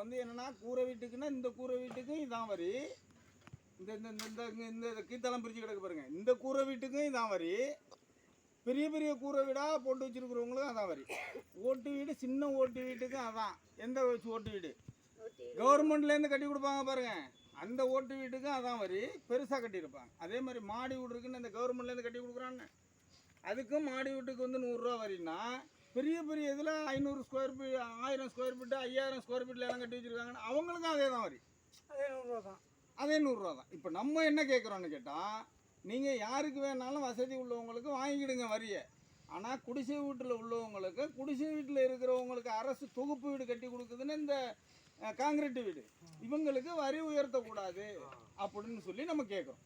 வந்து என்னன்னா கூரை வீட்டுக்குன்னா இந்த கூரை வீட்டுக்கும் இதான் வரி, இந்த இந்த இந்த இந்த கீத்தெல்லாம் பிரித்து கிடக்கு பாருங்க, இந்த கூரை வீட்டுக்கும் இதான் வரி, பெரிய பெரிய கூரை வீடாக போட்டு வச்சுருக்கிறவங்களுக்கும் அதான் வரி. ஓட்டு வீடு சின்ன ஓட்டு வீட்டுக்கும் அதான். எந்த ஓட்டு வீடு கவர்மெண்ட்லேருந்து கட்டி கொடுப்பாங்க பாருங்க, அந்த ஓட்டு வீட்டுக்கும் அதான் வரி, பெருசாக கட்டியிருப்பாங்க. அதே மாதிரி மாடி வீடு இருக்குன்னு இந்த கவர்மெண்ட்லேருந்து கட்டி கொடுக்குறான்னு அதுக்கும் மாடி வீட்டுக்கு வந்து 100 ரூபா வரின்னா, பெரிய பெரிய இதில் 500 square feet 1000 square feet 5000 square ஃபீட்டில் எல்லாம் கட்டி வச்சுருக்காங்கன்னா அவங்களுக்கும் அதே தான் வரி, அதே 100 ரூபா தான். அதே 100 ரூபா தான். இப்போ நம்ம என்ன கேட்குறோன்னு கேட்டால், நீங்கள் யாருக்கு வேணாலும் வசதி உள்ளவங்களுக்கு வாங்கிக்கிடுங்க வரியை, ஆனால் குடிசை வீட்டில் உள்ளவங்களுக்கு, குடிசை வீட்டில் இருக்கிறவங்களுக்கு அரசு தொகுப்பு வீடு கட்டி கொடுக்குதுன்னு இந்த காங்கிரீட் வீடு, இவங்களுக்கு வரி உயர்த்தக்கூடாது அப்படின்னு சொல்லி நம்ம கேட்குறோம்.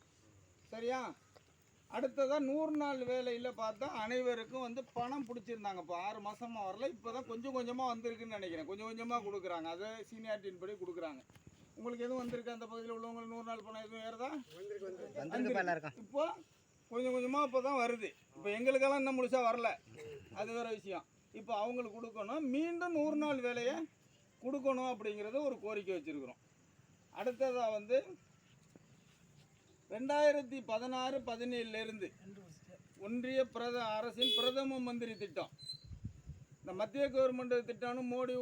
சரியா? அடுத்ததாக 100 நாள் வேலையில் பார்த்தா அனைவருக்கும் வந்து பணம் பிடிச்சிருந்தாங்க. இப்போ 6 மாதமாக வரல, இப்போ தான் கொஞ்சம் கொஞ்சமாக வந்திருக்குன்னு நினைக்கிறேன். கொஞ்சம் கொஞ்சமாக கொடுக்குறாங்க, அதை சீனியாரிட்டின் படி கொடுக்குறாங்க. உங்களுக்கு எதுவும் வந்திருக்கு அந்த பகுதியில் உள்ளவங்களுக்கு 100 நாள் பணம் எதுவும் ஏறதா? இப்போ கொஞ்சம் கொஞ்சமாக இப்போ தான் வருது. இப்போ எங்களுக்கெல்லாம் இன்னும் முழுசாக வரல, அது வேறு விஷயம். இப்போ அவங்களுக்கு கொடுக்கணும், மீண்டும் 100 நாள் வேலையை கொடுக்கணும் அப்படிங்கிறத ஒரு கோரிக்கை வச்சுருக்குறோம். அடுத்ததாக வந்து 2016-17 ஒன்றிய அரசின் பிரதம மந்திரி திட்டம், இந்த மத்திய கவர்மெண்ட் திட்டம்னு மோடி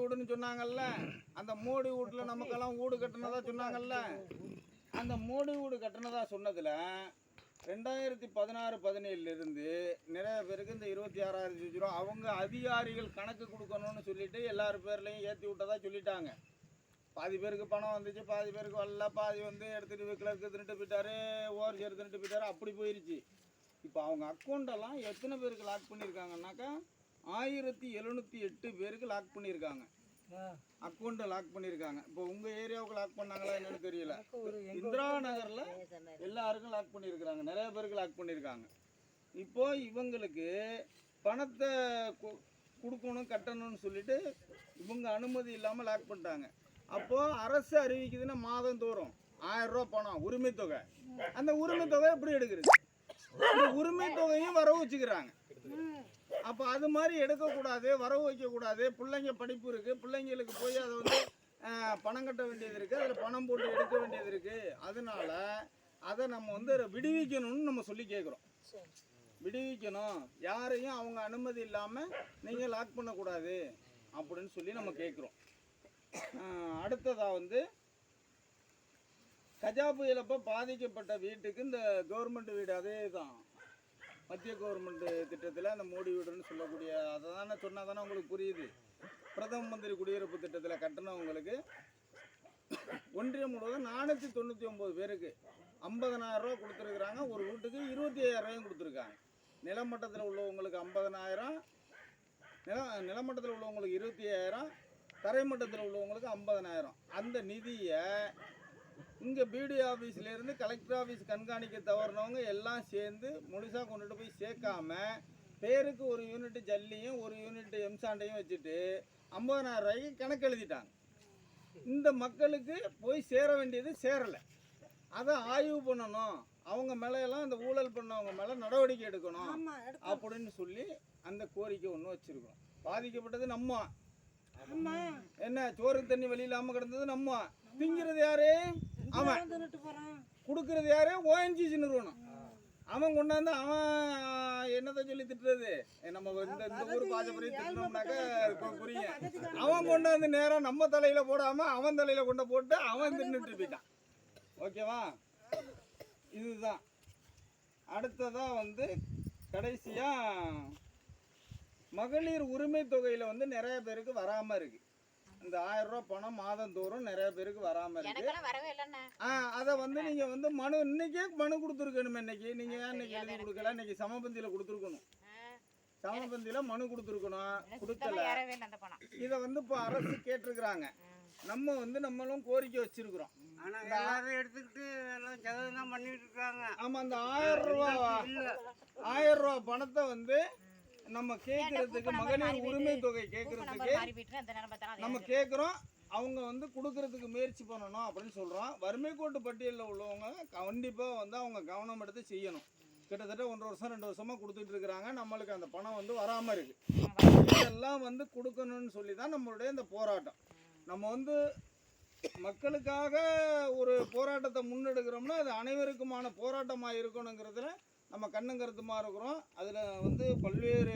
வீடுன்னு சொன்னாங்கல்ல, அந்த மோடி வீட்டில் நமக்கெல்லாம் வீடு கட்டினதா சொன்னாங்கல்ல, அந்த மோடி வீடு கட்டினதா சொன்னதில் 2016-17 நிறைய பேருக்கு இந்த 26,000 ரூபா அவங்க அதிகாரிகள் கணக்கு கொடுக்கணும்னு சொல்லிட்டு எல்லார் பேர்லையும் ஏற்றி விட்டதா சொல்லிட்டாங்க. பாதி பேருக்கு பணம் வந்துச்சு, பாதி பேருக்கு வரல, பாதி வந்து எடுத்துகிட்டு கிளர்க்கு தின்னுட்டு போயிட்டாரு, ஓவர் சேர் தின்னுட்டு போயிட்டாரு, அப்படி போயிடுச்சு. இப்போ அவங்க அக்கௌண்ட்டெல்லாம் எத்தனை பேருக்கு லாக் பண்ணியிருக்காங்கன்னாக்கா 1708 பேருக்கு லாக் பண்ணியிருக்காங்க, அக்கௌண்ட்டை லாக் பண்ணியிருக்காங்க. இப்போ உங்கள் ஏரியாவுக்கு லாக் பண்ணாங்களா என்னன்னு தெரியல, இந்திரா நகரில் எல்லாருக்கும் லாக் பண்ணியிருக்கிறாங்க, நிறைய பேருக்கு லாக் பண்ணியிருக்காங்க. இப்போ இவங்களுக்கு பணத்தை கொடுக்கணும் கட்டணும்னு சொல்லிட்டு இவங்க அனுமதி இல்லாமல் லாக் பண்ணிட்டாங்க. அப்போது அரசு அறிவிக்குதுன்னா மாதந்தோறும் 1000 ரூபா பணம் உரிமை தொகை, அந்த உரிமை தொகை எப்படி எடுக்கிறது? இந்த உரிமை தொகையும் வரவு வச்சுக்கிறாங்க. அப்போ அது மாதிரி எடுக்கக்கூடாது, வரவு வைக்கக்கூடாது. பிள்ளைங்க படிப்பு இருக்குது, பிள்ளைங்களுக்கு போய் அதை வந்து பணம் கட்ட வேண்டியது இருக்குது, அதில் பணம் போட்டு எடுக்க வேண்டியது இருக்குது. அதனால் அதை நம்ம வந்து விடுவிக்கணும்னு நம்ம சொல்லி கேட்குறோம். விடுவிக்கணும், யாரையும் அவங்க அனுமதி இல்லாமல் நீங்கள் லாக் பண்ணக்கூடாது அப்படின்னு சொல்லி நம்ம கேட்குறோம். அடுத்ததாக வந்து கஜா புயலப்போ பாதிக்கப்பட்ட வீட்டுக்கு இந்த கவர்மெண்ட் வீடு அதே தான், மத்திய கவர்மெண்ட் திட்டத்தில் அந்த மோடி வீடுன்னு சொல்லக்கூடிய அதை தானே சொன்னால் தானே உங்களுக்கு புரியுது. பிரதம மந்திரி குடியிருப்பு திட்டத்தில் கட்டினவங்களுக்கு ஒன்றியம் முழுவதும் 499 பேருக்கு 50,000 ரூபா கொடுத்துருக்குறாங்க. ஒரு வீட்டுக்கு 25,000 ரூபாயும் கொடுத்துருக்காங்க. நிலமட்டத்தில் உள்ளவங்களுக்கு 50,000, நிலமட்டத்தில் உள்ளவங்களுக்கு 25,000, தரைமட்டத்தில் உள்ளவங்களுக்கு 50,000. அந்த நிதியை இங்கே பிடி ஆஃபீஸ்லேருந்து கலெக்டர் ஆஃபீஸ் கண்காணிக்க தவறினவங்க எல்லாம் சேர்ந்து முழுசாக கொண்டுட்டு போய் சேர்க்காம பேருக்கு ஒரு யூனிட் ஜல்லியும் ஒரு யூனிட் எம்சாண்டையும் வச்சுட்டு 50,000 ரூபாய்க்கு கணக்கு எழுதிட்டாங்க. இந்த மக்களுக்கு போய் சேர வேண்டியது சேரலை, அதை ஆய்வு பண்ணணும், அவங்க மேலையெல்லாம் அந்த ஊழல் பண்ணவங்க மேலே நடவடிக்கை எடுக்கணும் அப்படின்னு சொல்லி அந்த கோரிக்கை ஒன்று வச்சுருக்கோம். பாதிக்கப்பட்டது நம்ம, என்ன சோறு தண்ணி வழி இல்லாமல் கிடந்தது நம்ம, திங்கிறது யாரு? அவன். கொடுக்கறது யாரு? ஓஎன்ஜிசி நிறுவனம். அவன் கொண்டாந்து அவன் என்னத்தை சொல்லி திட்டுறது, நம்ம இந்த ஊர் பாஜபுரி திட்டணும்னாக்க புரியும். அவன் கொண்டாந்து நேரம் நம்ம தலையில போடாம அவன் தலையில கொண்டு போட்டு அவன் தின்னுட்டு போயிட்டான். ஓகேவா? இதுதான். அடுத்ததா வந்து கடைசியா மகளிர் உரிமை தொகையில வந்து நிறைய பேருக்கு வராம இருக்கு. இந்த 1000 ரூபா பணம் மாதந்தோறும் நிறைய பேருக்கு வராம இருக்கு. அதை வந்து நீங்க வந்து மனு இன்னைக்கே மனு கொடுத்துருக்கணும். இன்னைக்கு நீங்க ஏன் இன்னைக்கு எழுதி கொடுக்கல? இன்னைக்கு சமபந்தியில கொடுத்துருக்கணும், சமபந்தியில மனு கொடுத்துருக்கணும், கொடுக்கல. இதை வந்து இப்போ அரசு கேட்டிருக்கிறாங்க, நம்ம வந்து நம்மளும் கோரிக்கை வச்சிருக்கிறோம். எடுத்துக்கிட்டு எல்லாம் ஜெகதான் பண்ணிட்டு இருக்காங்க. ஆமா, அந்த 1000 ரூபா பணத்தை வந்து நம்ம கேட்கறதுக்கு, மகளிர் உரிமை தொகை கேட்கறதுக்கு நம்ம கேட்குறோம். அவங்க வந்து கொடுக்கறதுக்கு முயற்சி பண்ணணும் அப்படின்னு சொல்கிறோம். வறுமை கோட்டு பட்டியலில் உள்ளவங்க கண்டிப்பாக வந்து அவங்க கவனம் எடுத்து செய்யணும். கிட்டத்தட்ட 1 வருஷம் 2 வருஷமாக கொடுத்துட்டு இருக்கிறாங்க, நம்மளுக்கு அந்த பணம் வந்து வராமல் இருக்குது. இதெல்லாம் வந்து கொடுக்கணும்னு சொல்லி தான் நம்மளுடைய இந்த போராட்டம். நம்ம வந்து மக்களுக்காக ஒரு போராட்டத்தை முன்னெடுக்கிறோம்னா அது அனைவருக்குமான போராட்டமாக இருக்கணுங்கிறதுல நம்ம கண்ணும் கருத்துமாக இருக்கிறோம். அதில் வந்து பல்வேறு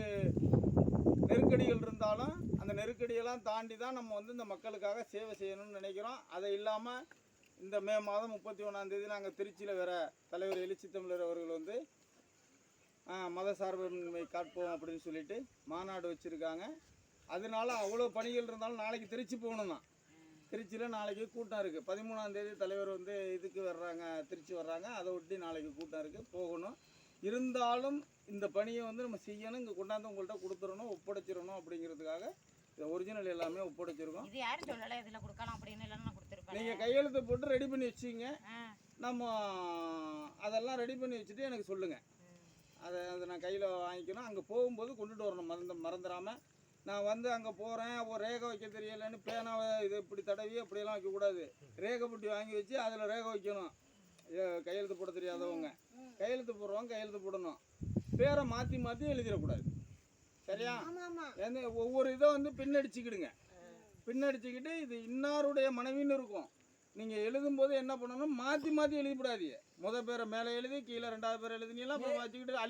நெருக்கடிகள் இருந்தாலும் அந்த நெருக்கடியெல்லாம் தாண்டி தான் நம்ம வந்து இந்த மக்களுக்காக சேவை செய்யணும்னு நினைக்கிறோம். அதை இல்லாமல் இந்த மே மாதம் 31ஆம் தேதி நாங்கள் திருச்சியில் வேற தலைவர் எழுச்சி தமிழர் அவர்கள் வந்து மத சார்பின்மை காட்போம் அப்படின்னு சொல்லிட்டு மாநாடு வச்சுருக்காங்க. அதனால அவ்வளோ பணிகள் இருந்தாலும் நாளைக்கு திருச்சி போகணும் தான். திருச்சியில் நாளைக்கு கூட்டம் இருக்குது. 13ஆம் தேதி தலைவர் வந்து இதுக்கு வர்றாங்க, திருச்சி வர்றாங்க. அதை ஒட்டி நாளைக்கு கூட்டம் இருக்குது, போகணும். இருந்தாலும் இந்த பணியை வந்து நம்ம செய்யணும், இங்கே கொண்டாந்து உங்கள்கிட்ட கொடுத்துடணும், ஒப்படைச்சிடணும் அப்படிங்கிறதுக்காக இந்த ஒரிஜினல் எல்லாமே ஒப்படைச்சிருக்கோம். இது யாரும் சொல்லலை இதில் கொடுக்கலாம் அப்படின்னு இல்லைன்னு நான் கொடுத்துருப்பேன். நீங்கள் கையெழுத்து போட்டு ரெடி பண்ணி வச்சிங்க, நம்ம அதெல்லாம் ரெடி பண்ணி வச்சுட்டு எனக்கு சொல்லுங்கள். அதை நான் கையில் வாங்கிக்கணும். அங்கே போகும்போது கொண்டுட்டு வரணும், மறந்துடாமல். நான் வந்து அங்கே போகிறேன், ஒரு ரேகை வைக்க தெரியலைன்னு பேனாவை இது இப்படி தடவி அப்படியெல்லாம் வைக்கக்கூடாது. ரேகை புட்டி வாங்கி வச்சு அதில் ரேகை வைக்கணும். கையெழுத்து போட தெரியாதவங்க கையெழுத்து போடுறவங்க கையெழுத்து போடணும். பேரை மாற்றி மாற்றி எழுதிடக்கூடாது. சரியா? ஒவ்வொரு இதை வந்து பின்னடிச்சுக்கிடுங்க. பின்னடிச்சுக்கிட்டு இது இன்னாருடைய மனைவின்னு இருக்கும். நீங்கள் எழுதும்போது என்ன பண்ணணும், மாற்றி மாற்றி எழுதிவிடாதீங்க. முத பேரை மேலே எழுதி கீழே 2வது பேரை எழுதினீங்கன்னா அப்புறம் வச்சுக்கிட்டு